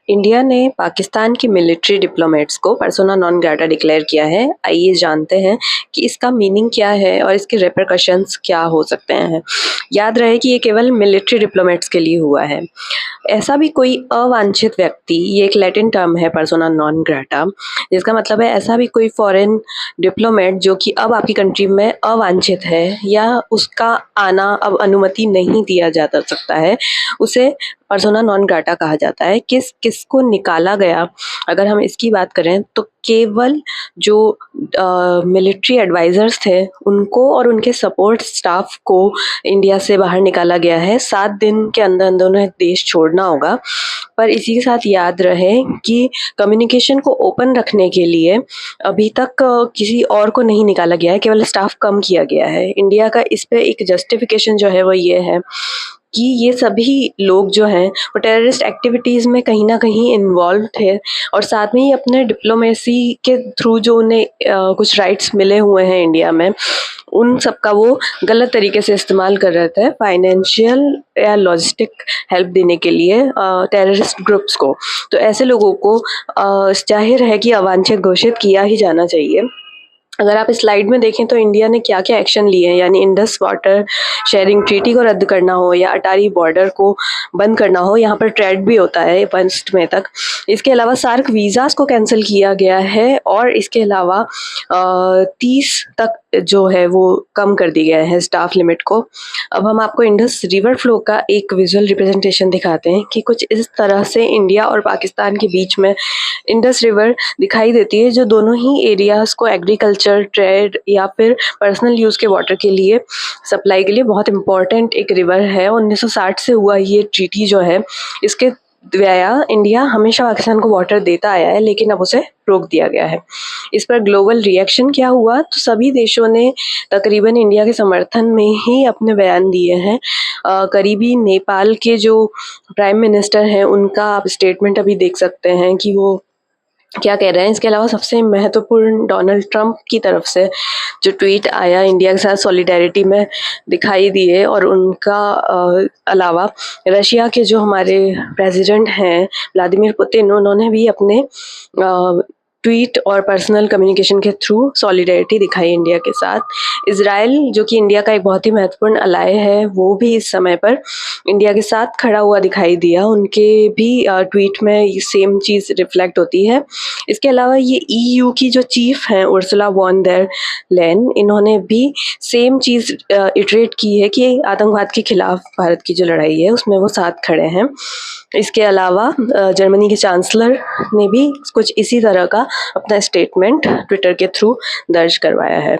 India ने पाकिस्तान की military diplomats को पर्सोना नॉन ग्राटा डिक्लेयर किया है। आइए जानते हैं कि इसका मीनिंग क्या है और इसके रिपरकशंस क्या हो सकते हैं। याद रहे कि ये केवल मिलिट्री डिप्लोमेट्स के लिए हुआ है। ऐसा भी कोई अवांछित व्यक्ति, ये एक लैटिन टर्म है पर्सोना नॉन ग्राटा, जिसका मतलब है ऐसा भी कोई फॉरेन डिप्लोमेट जो कि अब आपकी कंट्री में अवांछित है या उसका आना अब अनुमति नहीं दिया जा सकता है, उसे पर्सोना नॉन ग्राटा कहा जाता है। किसको निकाला गया, अगर हम इसकी बात करें तो केवल जो मिलिट्री एडवाइजर्स थे उनको और उनके सपोर्ट स्टाफ को इंडिया से बाहर निकाला गया है। 7 दिन के अंदर अंदर उन्हें देश छोड़ना होगा। पर इसी के साथ याद रहे कि कम्युनिकेशन को ओपन रखने के लिए अभी तक किसी और को नहीं निकाला गया है, केवल स्टाफ कम किया गया है। इंडिया का इस पे एक जस्टिफिकेशन जो है वो ये है कि ये सभी लोग जो हैं वो टेररिस्ट एक्टिविटीज़ में कहीं न कहीं इन्वॉल्व थे और साथ में ही अपने डिप्लोमेसी के थ्रू जो उन्हें कुछ राइट्स मिले हुए हैं इंडिया में, उन सब का वो गलत तरीके से इस्तेमाल कर रहे थे फाइनेंशियल या लॉजिस्टिक हेल्प देने के लिए टेररिस्ट ग्रुप्स को। तो ऐसे लोगों को ज़ाहिर है कि अवांछित घोषित किया ही जाना चाहिए। अगर आप इस स्लाइड में देखें तो इंडिया ने क्या-क्या एक्शन लिए हैं, यानी इंडस वाटर शेयरिंग ट्रीटी को रद्द करना हो या अटारी बॉर्डर को बंद करना हो, यहाँ पर ट्रेड भी होता है 1 मई तक। इसके अलावा सार्क वीज़ास को कैंसिल किया गया है और इसके अलावा 30 तक जो है वो कम कर दी गया है स्टाफ लिमिट को। अब हम आपको इंडस रिवर फ्लो का एक विजुअल रिप्रेजेंटेशन दिखाते हैं कि कुछ इस तरह से इंडिया और पाकिस्तान के बीच में इंडस रिवर दिखाई देती है, जो दोनों ही एरियाज़ को एग्रीकल्चर, ट्रेड या फिर पर्सनल यूज़ के वाटर के लिए सप्लाई के लिए बहुत इम्पॉर्टेंट एक रिवर है। 1960 से हुआ ये ट्रीटी जो है, इसके द्वारा इंडिया हमेशा पाकिस्तान को वाटर देता आया है, लेकिन अब उसे रोक दिया गया है। इस पर ग्लोबल रिएक्शन क्या हुआ, तो सभी देशों ने तकरीबन इंडिया के समर्थन में ही अपने बयान दिए हैं। करीबी नेपाल के जो प्राइम मिनिस्टर हैं उनका आप स्टेटमेंट अभी देख सकते हैं कि वो क्या कह रहे हैं। इसके अलावा सबसे महत्वपूर्ण डोनाल्ड ट्रंप की तरफ से जो ट्वीट आया इंडिया के साथ सॉलिडेरिटी में दिखाई दिए, और उनका अलावा रशिया के जो हमारे प्रेसिडेंट हैं व्लादिमीर पुतिन, उन्होंने भी अपने ट्वीट और पर्सनल कम्युनिकेशन के थ्रू सॉलिडेरिटी दिखाई इंडिया के साथ। इजराइल जो कि इंडिया का एक बहुत ही महत्वपूर्ण अलाय है, वो भी इस समय पर इंडिया के साथ खड़ा हुआ दिखाई दिया। उनके भी ट्वीट में ये सेम चीज़ रिफ्लेक्ट होती है। इसके अलावा ये ईयू की जो चीफ हैं उर्सुला वॉन डेर लेन, इन्होंने भी सेम चीज़ इटरेट की है कि आतंकवाद के खिलाफ भारत की जो लड़ाई है उसमें वो साथ खड़े हैं। इसके अलावा जर्मनी के चांसलर ने भी कुछ इसी तरह का अपना स्टेटमेंट ट्विटर के थ्रू दर्ज करवाया है।